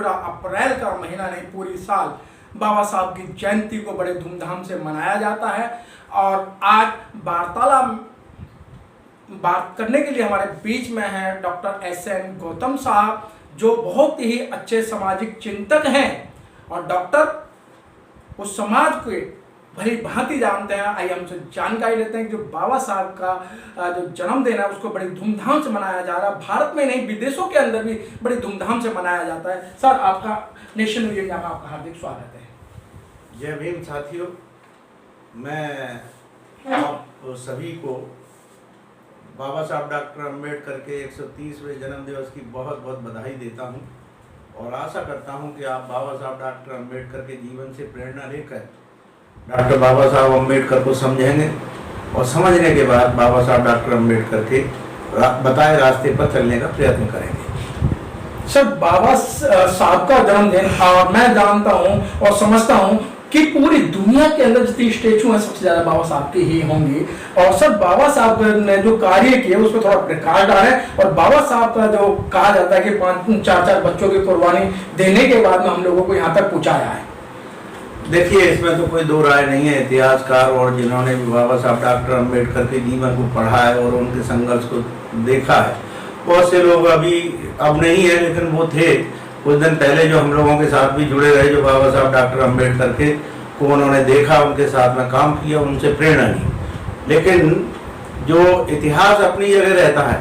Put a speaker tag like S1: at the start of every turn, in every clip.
S1: पूरा अप्रैल का महीना नहीं, पूरी साल बाबा साहब की जयंती को बड़े धूमधाम से मनाया जाता है। और आज बात करने के लिए हमारे बीच में हैं डॉक्टर एस.एन. गौतम साहब, जो बहुत ही अच्छे सामाजिक चिंतक हैं और डॉक्टर उस समाज के भली भांति जानते हैं। आइए हमसे जानकारी लेते हैं कि जो बाबा साहब का जो जन्मदिन है उसको बड़ी धूमधाम से मनाया जा रहा है। भारत में नहीं, विदेशों के अंदर भी बड़ी धूमधाम से मनाया जाता है। सर, आपका नेशन न्यू इंडिया में आपका हार्दिक स्वागत है।
S2: जय भीम साथियों, मैं आप सभी को बाबा साहब डॉक्टर अम्बेडकर के 130वें जन्म दिवस की बहुत बहुत बधाई देता हूं और आशा करता हूं कि आप बाबा साहब डॉक्टर अम्बेडकर के जीवन से प्रेरणा लेकर डॉक्टर बाबा साहब अम्बेडकर को समझेंगे और समझने के बाद बाबा साहब डॉक्टर अम्बेडकर के बताए रास्ते पर चलने का प्रयत्न करेंगे।
S1: सर, बाबा साहब का जन्मदिन मैं जानता हूं और समझता हूं कि पूरी दुनिया के अंदर जितनी स्टेचू हैं सबसे ज्यादा बाबा साहब के ही होंगे। और सर, बाबा साहब ने जो कार्य किए उस पर थोड़ा प्रकाश डालें। और बाबा साहब का जो कहा जाता है कि 5-4 बच्चों की कुर्बानी देने के बाद में हम लोगों को यहाँ तक पहुँचाया है।
S2: देखिए, इसमें तो कोई दो राय नहीं है। इतिहासकार और जिन्होंने भी बाबा साहब डॉक्टर अम्बेडकर के जीवन को पढ़ा है और उनके संघर्ष को देखा है, बहुत से लोग अभी अब नहीं है, लेकिन वो थे कुछ दिन पहले जो हम लोगों के साथ भी जुड़े रहे, जो बाबा साहब डॉक्टर अम्बेडकर के को उन्होंने देखा, उनके साथ में काम किया, उनसे प्रेरणा ली। लेकिन जो इतिहास अपनी जगह रहता है,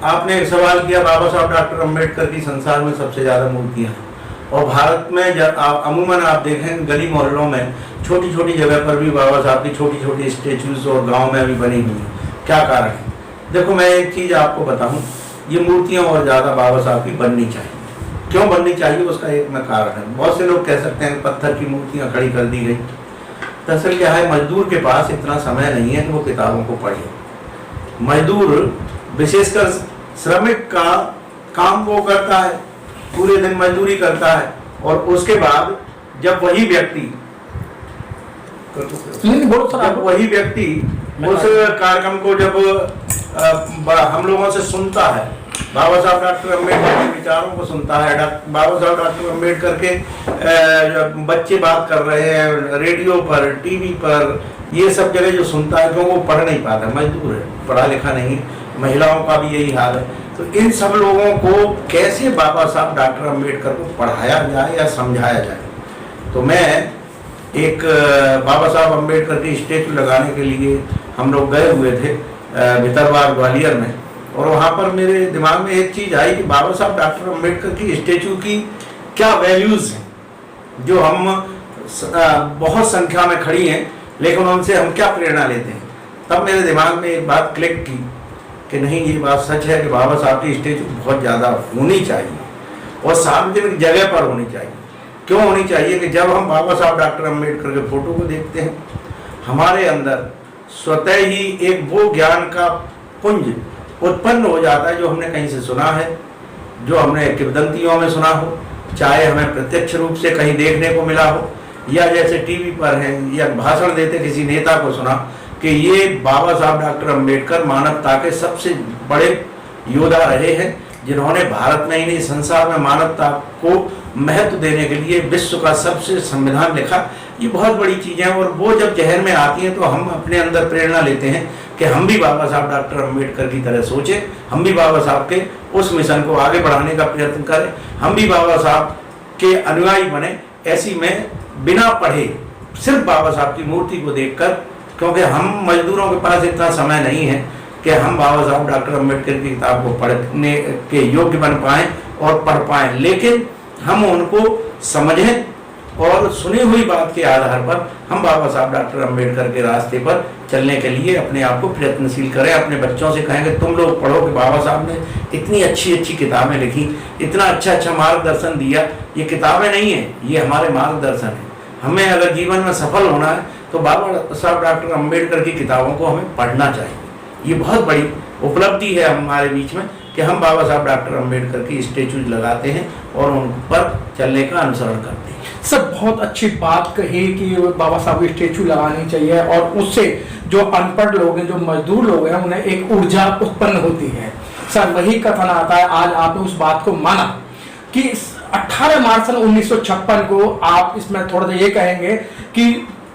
S2: आपने एक सवाल किया, बाबा साहब डॉक्टर अम्बेडकर की संसार में सबसे ज़्यादा मूर्तियाँ हैं और भारत में अमूमन आप देखें गली मोहल्लों में छोटी छोटी जगह पर भी बाबा साहब की छोटी छोटी स्टेचूज और गाँव में भी बनी हुई है। क्या कारण है? देखो, मैं एक चीज़ आपको बताऊँ, ये मूर्तियाँ और ज़्यादा बाबा साहब की बननी चाहिए। क्यों बननी चाहिए उसका एक में कारण है। बहुत से लोग कह सकते हैं पत्थर की मूर्तियां खड़ी कर दी गई। दरअसल क्या है, मजदूर के पास इतना समय नहीं है कि वो किताबों को पढ़े। मजदूर विशेषकर श्रमिक का काम वो करता है, पूरे दिन मजदूरी करता है और उसके बाद जब वही व्यक्ति उस कार्यक्रम को जब हम लोगों से सुनता है, बाबा साहब डॉक्टर अम्बेडकर के विचारों को सुनता है, बाबा साहब डॉक्टर अम्बेडकर के बच्चे बात कर रहे हैं रेडियो पर, टीवी पर, ये सब जगह जो सुनता है, क्योंकि वो पढ़ नहीं पाता, मजदूर है, पढ़ा लिखा नहीं, महिलाओं का भी यही हाल है। तो इन सब लोगों को कैसे बाबा साहब डॉक्टर अम्बेडकर को पढ़ाया जाए या समझाया जाए। तो मैं एक बाबा साहब अम्बेडकर की स्टेचू लगाने के लिए हम लोग गए हुए थे भितरवार ग्वालियर में, और वहाँ पर मेरे दिमाग में एक चीज़ आई कि बाबा साहब डॉक्टर अम्बेडकर की स्टेचू की क्या वैल्यूज़ हैं जो हम बहुत संख्या में खड़ी हैं, लेकिन उनसे हम क्या प्रेरणा लेते हैं। तब मेरे दिमाग में एक बात क्लिक की कि नहीं, ये बात सच है कि बाबा साहब की स्टेचू बहुत ज़्यादा होनी चाहिए और सार्वजनिक जगह पर होनी चाहिए। क्यों होनी चाहिए कि जब हम बाबा साहब डॉक्टर अम्बेडकर के फोटो को देखते हैं, हमारे अंदर स्वतः ही एक वो ज्ञान का पुंज उत्पन्न हो जाता है जो हमने कहीं से सुना है, जो हमने किंवदंतियों में सुना हो, चाहे हमें प्रत्यक्ष रूप से कहीं देखने को मिला हो, या जैसे टीवी पर है या भाषण देते किसी नेता को सुना कि ये बाबा साहब डॉक्टर अम्बेडकर मानवता के सबसे बड़े योद्धा रहे हैं, जिन्होंने भारत में ही नहीं संसार में मानवता को महत्व देने के लिए विश्व का सबसे संविधान लिखा। ये बहुत बड़ी चीज़ें हैं और वो जब जहन में आती हैं तो हम अपने अंदर प्रेरणा लेते हैं कि हम भी बाबा साहब डॉक्टर अम्बेडकर की तरह सोचें, हम भी बाबा साहब के उस मिशन को आगे बढ़ाने का प्रयत्न करें, हम भी बाबा साहब के अनुयायी बने। ऐसी में बिना पढ़े सिर्फ बाबा साहब की मूर्ति को देखकर, क्योंकि हम मजदूरों के पास इतना समय नहीं है कि हम बाबा साहब डॉक्टर अम्बेडकर की किताब को पढ़ने के योग्य बन पाएँ और पढ़ पाएँ, लेकिन हम उनको समझें और सुनी हुई बात के आधार पर हम बाबा साहब डॉक्टर अम्बेडकर के रास्ते पर चलने के लिए अपने आप को प्रयत्नशील करें। अपने बच्चों से कहें कि तुम लोग पढ़ो कि बाबा साहब ने इतनी अच्छी अच्छी किताबें लिखी, इतना अच्छा अच्छा मार्गदर्शन दिया। ये किताबें नहीं है, ये हमारे मार्गदर्शन है। हमें अगर जीवन में सफल होना है तो बाबा साहब डॉक्टर अम्बेडकर की किताबों को हमें पढ़ना चाहिए। ये बहुत बड़ी उपलब्धि है हमारे बीच में कि हम बाबा साहब डॉक्टर अम्बेडकर की स्टेचूज लगाते हैं और उन पर चलने का अनुसरण करते हैं।
S1: सर, बहुत अच्छी बात कही कि बाबा साहब की स्टेचू लगानी चाहिए और उससे जो अनपढ़ लोग हैं, जो मजदूर लोग हैं, उन्हें एक ऊर्जा उत्पन्न होती है। सर, वही कथन आता है, आज आपने उस बात को माना कि 18 मार्च सन 1956 को आप इसमें थोड़ा सा ये कहेंगे कि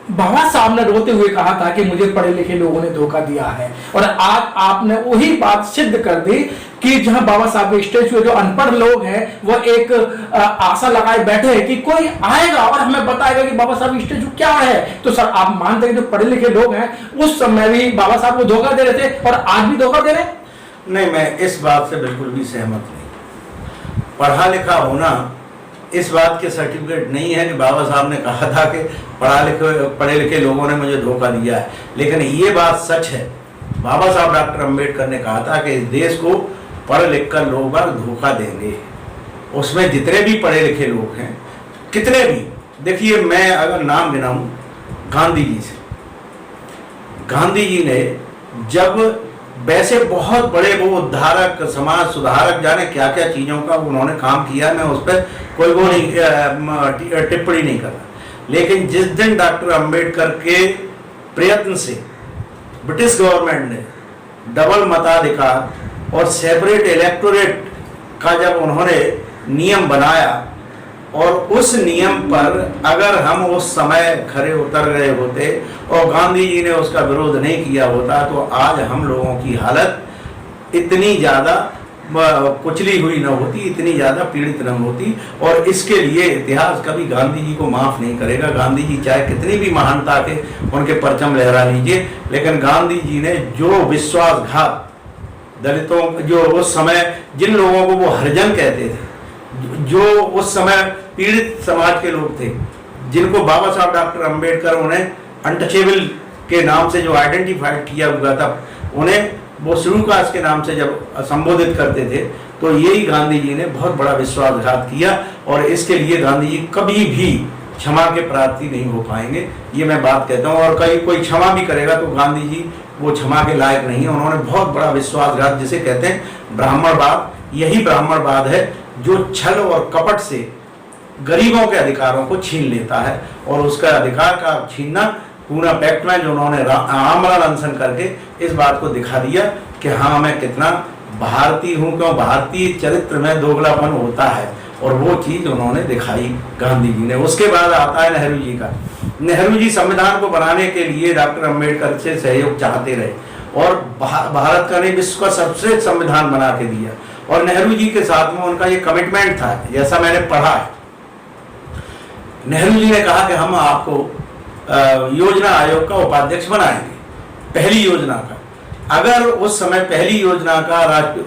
S1: बाबा साहब ने रोते हुए कहा था कि मुझे पढ़े लिखे लोगों ने धोखा दिया है, और आज आपने वही बात सिद्ध कर दी कि जहां बाबा साहब के स्टेचू जो अनपढ़ लोग हैं वो एक आशा लगाए बैठे हैं कि कोई आएगा और हमें बताएगा कि बाबा साहब स्टेचू क्या है। तो सर आप मानते हैं कि जो पढ़े लिखे लोग हैं उस समय भी बाबा साहब को धोखा दे रहे थे और आज भी धोखा दे रहे हैं?
S2: नहीं, मैं इस बात से बिल्कुल भी सहमत नहीं। पढ़ा लिखा होना इस बात के सर्टिफिकेट नहीं है कि बाबा साहब ने कहा था कि पढ़े लिखे लोगों ने मुझे धोखा दिया है। लेकिन ये बात सच है, बाबा साहब डॉक्टर अंबेडकर ने कहा था कि इस देश को पढ़ लिख कर लोग धोखा देंगे। उसमें जितने भी पढ़े लिखे लोग हैं, कितने भी, देखिए मैं अगर नाम गिनाऊं गांधी जी से, गांधी जी ने जब वैसे बहुत बड़े वो उद्धारक, समाज सुधारक, जाने क्या क्या चीज़ों का उन्होंने काम किया, मैं उस पर कोई वो नहीं टिप्पणी नहीं कर रहा। लेकिन जिस दिन डॉक्टर अंबेडकर के प्रयत्न से ब्रिटिश गवर्नमेंट ने डबल मताधिकार और सेपरेट इलेक्टोरेट का जब उन्होंने नियम बनाया, और उस नियम पर अगर हम उस समय खरे उतर गए होते और गांधी जी ने उसका विरोध नहीं किया होता तो आज हम लोगों की हालत इतनी ज़्यादा कुचली हुई न होती, इतनी ज़्यादा पीड़ित न होती। और इसके लिए इतिहास कभी गांधी जी को माफ़ नहीं करेगा। गांधी जी चाहे कितनी भी महानता के उनके परचम लहरा लीजिए, लेकिन गांधी जी ने जो विश्वासघात दलितों, जो उस समय जिन लोगों को वो हरिजन कहते थे, जो उस समय पीड़ित समाज के लोग थे, जिनको बाबा साहब डॉक्टर अंबेडकर उन्हें अनटचेबल के नाम से जो आइडेंटिफाइड किया हुआ था, उन्हें वो शुरू कास्ट के नाम से जब संबोधित करते थे, तो यही गांधी जी ने बहुत बड़ा विश्वासघात किया। और इसके लिए गांधी जी कभी भी क्षमा के प्रार्थी नहीं हो पाएंगे, ये मैं बात कहता हूँ। और कहीं कोई क्षमा भी करेगा तो गांधी जी वो क्षमा के लायक नहीं है। उन्होंने बहुत बड़ा विश्वासघात, जिसे कहते हैं ब्राह्मणवाद, यही ब्राह्मणवाद है जो छल और कपट से गरीबों के अधिकारों को छीन लेता है। और उसका अधिकार का छीनना पूना पैक्ट में जो उन्होंने आमरण अनशन करके इस बात को दिखा दिया कि हाँ मैं कितना भारतीय हूँ, क्यों भारतीय चरित्र में दोगलापन होता है, और वो चीज़ उन्होंने दिखाई गांधी जी ने। उसके बाद आता है नेहरू जी का। नेहरू जी संविधान को बनाने के लिए डॉक्टर अंबेडकर से सहयोग चाहते रहे और भारत का नहीं विश्व का सर्वश्रेष्ठ संविधान बना के दिया। और नेहरू जी के साथ में उनका ये कमिटमेंट था, जैसा मैंने पढ़ा है, नेहरू जी ने कहा कि हम आपको योजना आयोग का उपाध्यक्ष बनाएंगे, पहली योजना का। अगर उस समय पहली योजना का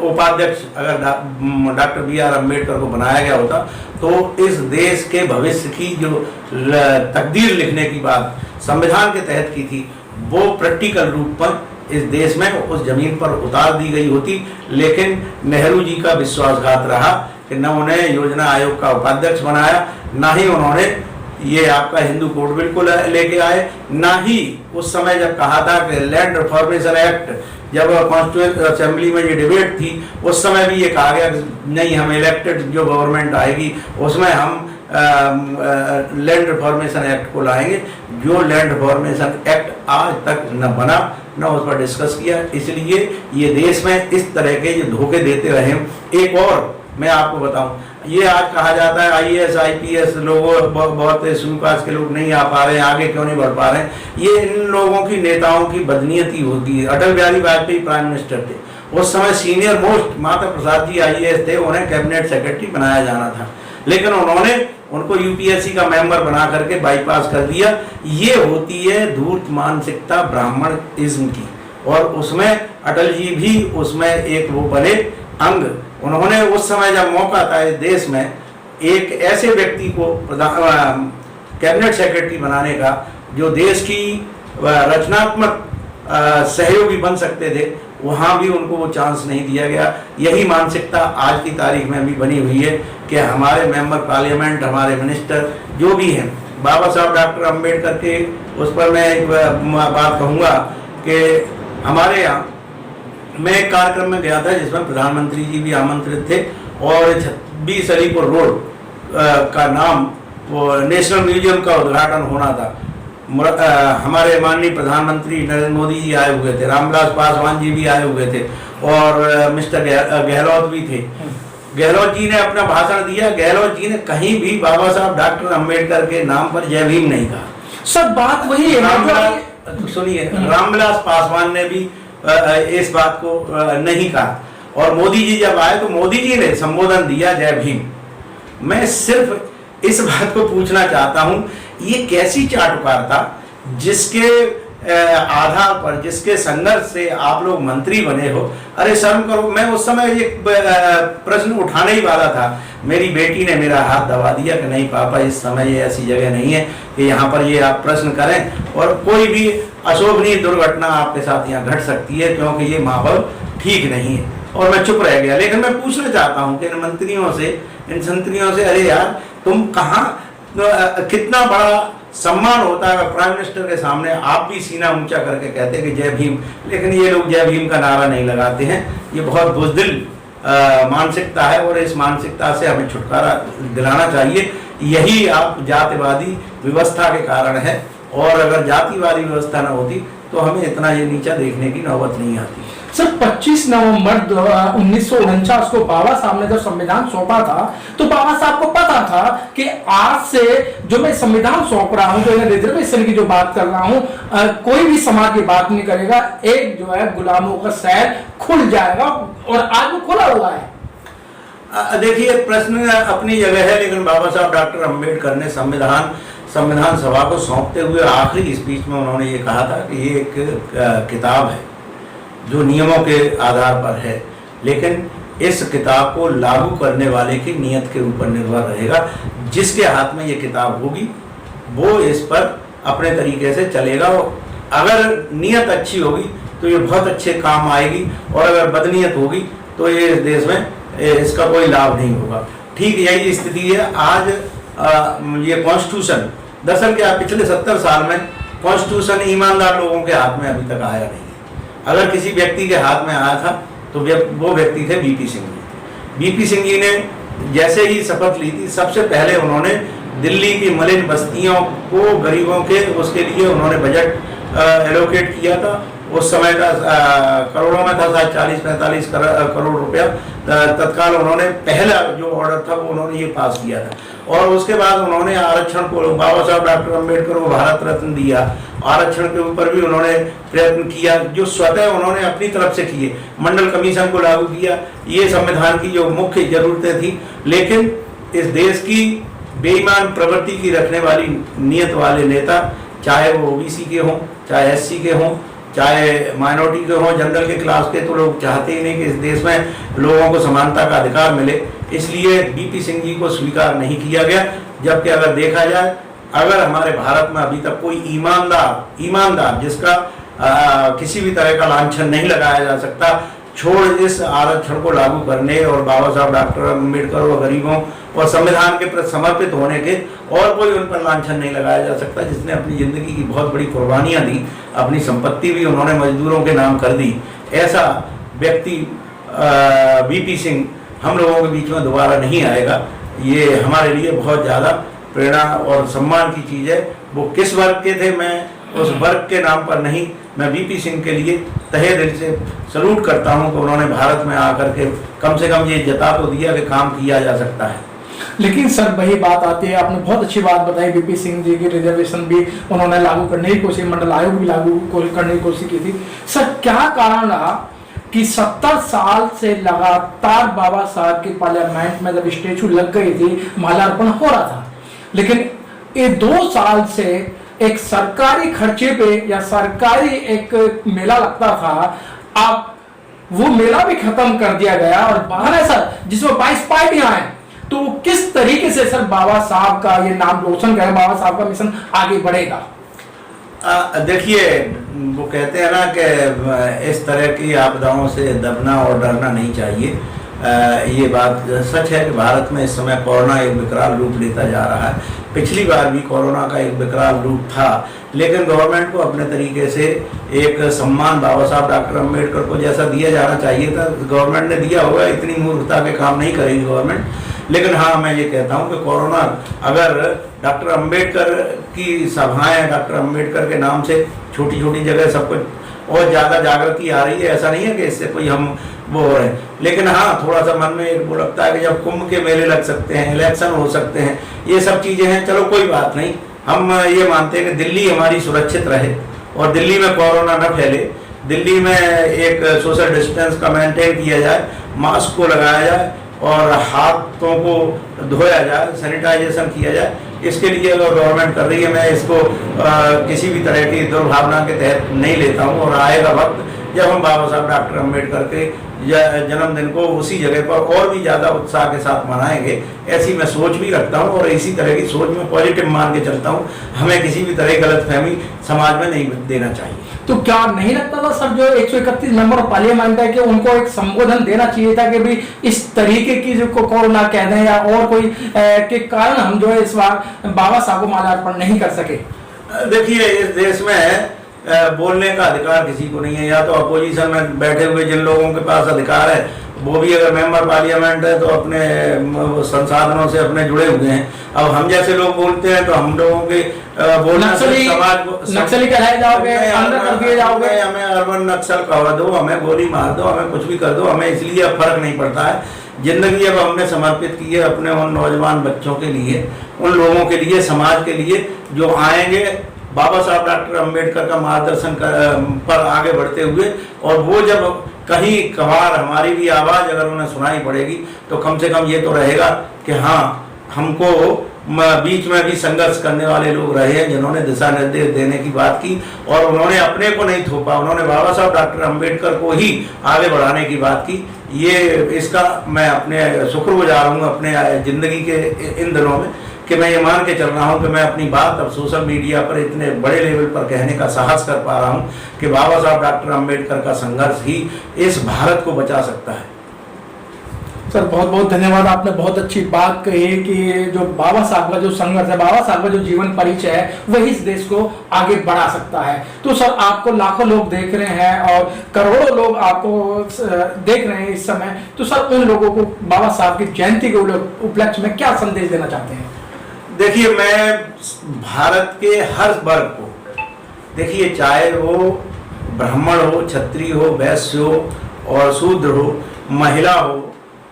S2: उपाध्यक्ष अगर डॉक्टर बी.आर. अम्बेडकर को बनाया गया होता तो इस देश के भविष्य की जो तकदीर लिखने की बात संविधान के तहत की थी, वो प्रैक्टिकल रूप पर इस देश में उस जमीन पर उतार दी गई होती। लेकिन नेहरू जी का विश्वासघात रहा कि न उन्हें योजना आयोग का उपाध्यक्ष बनाया, ना ही उन्होंने ये आपका हिंदू कोड बिल को लेके आए, ना ही उस समय जब कहा था कि लैंड रिफॉर्मेशन एक्ट, जब कॉन्स्टिट्यूएंट असेंबली में ये डिबेट थी, उस समय भी ये कहा गया कि नहीं, हम इलेक्टेड जो गवर्नमेंट आएगी उसमें हम लैंड रिफॉर्मेशन एक्ट को लाएंगे। जो लैंड रिफॉर्मेशन एक्ट आज तक न बना, न उस पर डिस्कस किया। इसलिए ये देश में इस तरह के जो धोखे देते रहे। एक और मैं आपको बताऊं, ये आज कहा जाता है IAS IPS लोगों बहुत सुनकाश के लोग नहीं आ पा रहे हैं, आगे क्यों नहीं बढ़ पा रहे हैं, ये इन लोगों की नेताओं की बदनीयती होती है। अटल बिहारी वाजपेयी प्राइम मिनिस्टर थे, उस समय senior most Mata Prasad ji IAS थे, उन्हें कैबिनेट सेक्रेटरी बनाया जाना था, लेकिन उन्होंने उनको UPSC का मेंबर बना करके बाईपास कर दिया। ये होती है धूर्त मानसिकता ब्राह्मणिज्म की, और उसमें अटल जी भी उसमें एक वो बने अंग। उन्होंने उस समय जब मौका था इस देश में एक ऐसे व्यक्ति को कैबिनेट सेक्रेटरी बनाने का जो देश की रचनात्मक सहयोगी बन सकते थे, वहाँ भी उनको वो चांस नहीं दिया गया। यही मानसिकता आज की तारीख में भी बनी हुई है कि हमारे मेंबर पार्लियामेंट, हमारे मिनिस्टर जो भी हैं, बाबा साहब डॉक्टर अंबेडकर के उस पर मैं एक बात कहूँगा कि हमारे यहाँ मैं एक कार्यक्रम में गया था जिसमें प्रधानमंत्री जी भी आमंत्रित थे, और 26 अलीपुर रोड का नाम वो नेशनल म्यूजियम का उद्घाटन होना था। हमारे माननीय प्रधानमंत्री नरेंद्र मोदी जी आए हुए थे, रामविलास पासवान जी भी आए हुए थे, और मिस्टर गहलोत भी थे। गहलोत जी ने अपना भाषण दिया, गहलोत जी ने कहीं भी बाबा साहब डॉक्टर अंबेडकर के नाम पर जय भीम नहीं कहा।
S1: सब बात वही है।
S2: सुनिए, रामविलास पासवान ने भी इस बात को नहीं कहा, और मोदी जी जब आए तो मोदी जी ने संबोधन दिया जय भीम। मैं सिर्फ इस बात को पूछना चाहता हूं, ये कैसी चाटुकारिता जिसके आधार पर, जिसके संघर्ष से आप लोग मंत्री बने हो। अरे शर्म करो। मैं उस समय एक प्रश्न उठाने ही वाला था, मेरी बेटी ने मेरा हाथ दबा दिया कि नहीं पापा, इस समय ये ऐसी जगह नहीं है कि यहाँ पर ये आप प्रश्न करें, और कोई भी अशोभनीय दुर्घटना आपके साथ यहाँ घट सकती है, क्योंकि ये माहौल ठीक नहीं है। और मैं चुप रह गया। लेकिन मैं पूछना चाहता हूँ कि इन मंत्रियों से, इन संतरियों से, अरे यार तुम कहाँ, कितना बड़ा सम्मान होता है प्राइम मिनिस्टर के सामने आप भी सीना ऊंचा करके कहते हैं कि जय भीम, लेकिन ये लोग जय भीम का नारा नहीं लगाते हैं। ये बहुत बुज़दिल मानसिकता है, और इस मानसिकता से हमें छुटकारा दिलाना चाहिए। यही आप जातिवादी व्यवस्था के कारण है, और अगर जातिवादी व्यवस्था न होती तो हमें इतना ये नीचा देखने की नौबत नहीं आती।
S1: सर 25 नवंबर 1949 को बाबा साहब ने जब संविधान सौंपा था, तो बाबा साहब को पता था कि आज से जो मैं संविधान सौंप रहा हूं, जो रिजर्वेशन की जो बात कर रहा हूं, कोई भी समाज की बात नहीं करेगा, एक जो है गुलामों का शहर खुल जाएगा, और आज वो खुला हुआ है।
S2: देखिए, प्रश्न अपनी जगह है, लेकिन बाबा साहब डॉक्टर अंबेडकर ने संविधान सभा को सौंपते हुए आखिरी स्पीच में उन्होंने ये कहा था कि ये एक किताब है जो नियमों के आधार पर है, लेकिन इस किताब को लागू करने वाले की नीयत के ऊपर निर्भर रहेगा। जिसके हाथ में ये किताब होगी वो इस पर अपने तरीके से चलेगा। अगर नीयत अच्छी होगी तो ये बहुत अच्छे काम आएगी, और अगर बदनीयत होगी तो ये इस देश में इसका कोई लाभ नहीं होगा। ठीक यही स्थिति है आज। ये कॉन्स्टिट्यूशन, दरअसल क्या पिछले 70 साल में कॉन्स्टिट्यूशन ईमानदार लोगों के हाथ में अभी तक आया नहीं। अगर किसी व्यक्ति के हाथ में आया था तो वो व्यक्ति थे बीपी सिंह जी। बीपी सिंह जी ने जैसे ही शपथ ली थी, सबसे पहले उन्होंने दिल्ली की मलिन बस्तियों को, गरीबों के, उसके लिए उन्होंने बजट एलोकेट किया था। उस समय का करोड़ों में था, शायद 40-45 करोड़ रुपया। तत्काल उन्होंने पहला जो ऑर्डर था वो उन्होंने ये पास किया था, और उसके बाद उन्होंने आरक्षण को, बाबा साहब डॉक्टर अंबेडकर को भारत रत्न दिया। आरक्षण के ऊपर भी उन्होंने प्रयत्न किया जो स्वतः उन्होंने अपनी तरफ से किए। मंडल कमीशन को लागू किया। ये संविधान की जो मुख्य जरूरतें थी, लेकिन इस देश की बेईमान प्रवृत्ति की रखने वाली नीयत वाले नेता, चाहे वो ओबीसी के हों, चाहे एससी के हों, चाहे माइनॉरिटी के हों, जनरल के क्लास के, तो लोग चाहते ही नहीं कि इस देश में लोगों को समानता का अधिकार मिले। इसलिए बीपी सिंह जी को स्वीकार नहीं किया गया। जबकि अगर देखा जाए, अगर हमारे भारत में अभी तक कोई ईमानदार जिसका किसी भी तरह का लांछन नहीं लगाया जा सकता, छोड़ इस आरक्षण को लागू करने और बाबा साहब डॉक्टर अंबेडकर और गरीबों और संविधान के प्रति समर्पित होने के, और कोई उन पर लांछन नहीं लगाया जा सकता, जिसने अपनी जिंदगी की बहुत बड़ी कुर्बानियां दी, अपनी संपत्ति भी उन्होंने मजदूरों के नाम कर दी। ऐसा व्यक्ति बीपी सिंह हम लोगों के बीच में दोबारा नहीं आएगा। ये हमारे लिए बहुत ज़्यादा प्रेरणा और सम्मान की चीज़ है। वो किस वर्ग के थे, मैं उस वर्ग के नाम पर नहीं, मैं बीपी सिंह के लिए तहे दिल से सलूट करता हूं कि उन्होंने भारत में आकर के कम से कम ये जता तो दिया कि काम किया जा सकता है।
S1: लेकिन सर वही बात आती है, आपने बहुत अच्छी बात बताई, बीपी सिंह जी की रिजर्वेशन भी उन्होंने लागू करने की कोशिश, मंडल आयोग भी लागू करने की कोशिश की थी। सर क्या कारण रहा कि 70 साल से लगातार बाबा साहब की पार्लियामेंट में जब स्टेचू लग गई थी, माल्यार्पण हो रहा था, लेकिन ये 2 साल से एक सरकारी खर्चे पे या सरकारी एक मेला लगता था, अब वो मेला भी खत्म कर दिया गया, और बाहर है सर जिसमें 22 पार्टियां हैं। तो किस तरीके से सर बाबा साहब का ये नाम रोशन करें, बाबा साहब का मिशन आगे बढ़ेगा?
S2: देखिए, वो कहते हैं ना कि इस तरह की आपदाओं से दबना और डरना नहीं चाहिए। ये बात सच है कि भारत में इस समय कोरोना एक विकराल रूप लेता जा रहा है। पिछली बार भी कोरोना का एक विकराल रूप था, लेकिन गवर्नमेंट को अपने तरीके से एक सम्मान बाबा साहब डॉक्टर अंबेडकर को जैसा दिया जाना चाहिए था, गवर्नमेंट ने दिया होगा। इतनी मूर्खता के काम नहीं करेगी गवर्नमेंट। लेकिन हाँ, मैं ये कहता हूँ कि कोरोना, अगर डॉक्टर अंबेडकर की सभाएं, डॉक्टर अंबेडकर के नाम से छोटी छोटी जगह सब कुछ और ज़्यादा जागृति आ रही है। ऐसा नहीं है कि इससे कोई हम वो हो रहे हैं, लेकिन हाँ थोड़ा सा मन में वो लगता है कि जब कुंभ के मेले लग सकते हैं, इलेक्शन हो सकते हैं, ये सब चीज़ें हैं, चलो कोई बात नहीं। हम ये मानते हैं कि दिल्ली हमारी सुरक्षित रहे और दिल्ली में कोरोना न फैले, दिल्ली में एक सोशल डिस्टेंस का मेंटेन किया जाए, मास्क को लगाया जाए और हाथों को धोया जाए, सैनिटाइजेशन किया जाए। इसके लिए अगर गवर्नमेंट कर रही है, मैं इसको किसी भी तरह की दुर्भावना के तहत नहीं लेता हूँ। और आएगा वक्त जब हम बाबा साहब डॉक्टर अम्बेडकर के जन्मदिन को उसी जगह पर और भी ज़्यादा उत्साह के साथ मनाएंगे, ऐसी मैं सोच भी रखता हूँ और इसी तरह की सोच में पॉजिटिव मान के चलता हूँ। हमें किसी भी तरह की गलतफहमी समाज में नहीं देना चाहिए।
S1: तो क्या नहीं लगता था सर, जो 131 मेंबर ऑफ पार्लियामेंट है, कि उनको एक संबोधन देना चाहिए था कि भी इस तरीके की जो कोरोना कह दें या और कोई के कारण हम जो है इस बार बाबा साहब को माल्यार्पण नहीं कर सके?
S2: देखिए, इस देश में बोलने का अधिकार किसी को नहीं है। या तो अपोजिशन में बैठे हुए जिन लोगों के पास अधिकार है, वो भी अगर मेंबर पार्लियामेंट है तो अपने संसाधनों से अपने जुड़े हुए हैं। अब हम जैसे लोग बोलते हैं तो हम लोगों के बोलने से समाज को
S1: नक्सली कहलाए जाओगे, अंदर कर दिए जाओगे।
S2: हमें अर्बन नक्सल कह दो, हमें गोली मार दो, हमें कुछ भी कर दो, हमें इसलिए अब फर्क नहीं पड़ता है। जिंदगी अब हमने समर्पित की है अपने उन नौजवान बच्चों के लिए, उन लोगों के लिए, समाज के लिए जो आएंगे बाबा साहब डॉक्टर अम्बेडकर का मार्गदर्शन पर आगे बढ़ते हुए। और वो जब कहीं कभार हमारी भी आवाज़ अगर उन्हें सुनाई पड़ेगी तो कम से कम ये तो रहेगा कि हाँ, हमको बीच में भी संघर्ष करने वाले लोग रहे हैं जिन्होंने दिशा निर्देश देने की बात की और उन्होंने अपने को नहीं थोपा, उन्होंने बाबा साहब डॉक्टर अम्बेडकर को ही आगे बढ़ाने की बात की। ये इसका मैं अपने शुक्रगुजार हूँ अपने ज़िंदगी के इन दिनों में कि मैं ये मान के चल रहा हूँ कि मैं अपनी बात अब सोशल मीडिया पर इतने बड़े लेवल पर कहने का साहस कर पा रहा हूँ कि बाबा साहब डॉक्टर अम्बेडकर का संघर्ष ही इस भारत को बचा सकता है।
S1: सर बहुत बहुत धन्यवाद, आपने बहुत अच्छी बात कही कि जो बाबा साहब का जो संघर्ष है, बाबा साहब का जो जीवन परिचय है, वही इस देश को आगे बढ़ा सकता है। तो सर आपको लाखों लोग देख रहे हैं और करोड़ों लोग आपको देख रहे हैं इस समय, तो सर उन लोगों को बाबा साहब की जयंती के उपलक्ष्य में क्या संदेश देना चाहते हैं?
S2: देखिए, मैं भारत के हर वर्ग को, देखिए चाहे वो ब्राह्मण हो, क्षत्रिय हो, वैश्य हो और शूद्र हो, महिला हो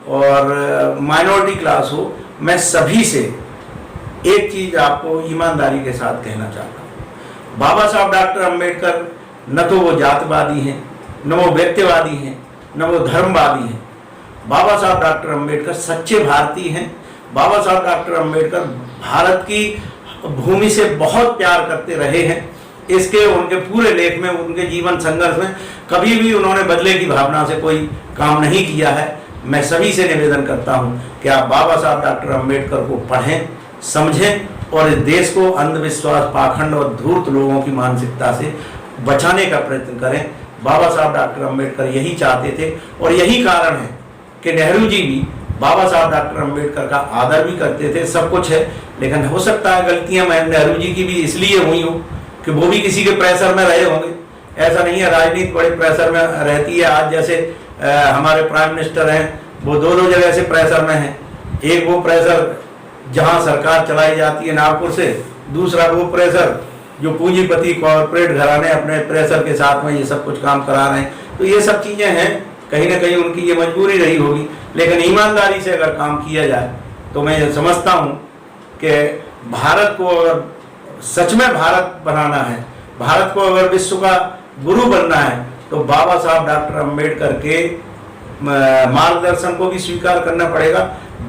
S2: और माइनॉरिटी क्लास हो, मैं सभी से एक चीज आपको ईमानदारी के साथ कहना चाहता हूँ। बाबा साहब डॉक्टर अम्बेडकर न तो वो जातवादी हैं, न वो व्यक्तिवादी हैं, न वो धर्मवादी हैं। बाबा साहब डॉक्टर अम्बेडकर सच्चे भारतीय हैं। बाबा साहब डॉक्टर अम्बेडकर भारत की भूमि से बहुत प्यार करते रहे हैं। इसके उनके पूरे लेख में, उनके जीवन संघर्ष में कभी भी उन्होंने बदले की भावना से कोई काम नहीं किया है। मैं सभी से निवेदन करता हूं कि आप बाबा साहब डॉक्टर अम्बेडकर को पढ़ें, समझें और इस देश को अंधविश्वास, पाखंड और धूर्त लोगों की मानसिकता से बचाने का प्रयत्न करें। बाबा साहब डॉक्टर अम्बेडकर यही चाहते थे और यही कारण है कि नेहरू जी भी बाबा साहब डॉक्टर अम्बेडकर का आदर भी करते थे। सब कुछ है, लेकिन हो सकता है गलतियां नेहरू जी की भी इसलिए हुई हो कि वो भी किसी के प्रेशर में रहे होंगे। ऐसा नहीं है, राजनीति बड़े प्रेशर में रहती है। आज जैसे हमारे प्राइम मिनिस्टर हैं, वो दो जगह से प्रेशर में हैं। एक वो प्रेशर जहां सरकार चलाई जाती है नागपुर से, दूसरा वो प्रेशर जो पूंजीपति कॉर्पोरेट घराने अपने प्रेशर के साथ में ये सब कुछ काम करा रहे हैं। तो ये सब चीज़ें हैं, कहीं ना कहीं उनकी ये मजबूरी रही होगी, लेकिन ईमानदारी से अगर काम किया जाए तो मैं ये समझता हूँ कि भारत को अगर सच में भारत बनाना है, भारत को अगर विश्व का गुरु बनना है, तो बाबा साहब डॉक्टर अम्बेडकर के मार्गदर्शन को भी स्वीकार करना पड़ेगा।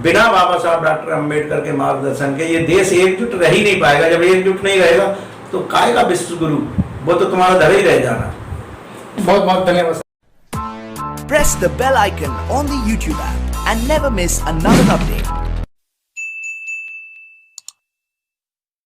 S2: बिना बाबा साहब डॉक्टर अम्बेडकर के मार्गदर्शन के ये देश एकजुट रह ही नहीं पाएगा। जब एकजुट नहीं रहेगा तो कायेगा विश्व गुरु, वो तो तुम्हारा धर ही रह जाना।
S1: बहुत बहुत धन्यवाद।
S3: Press the bell icon on the YouTube app and never miss another update.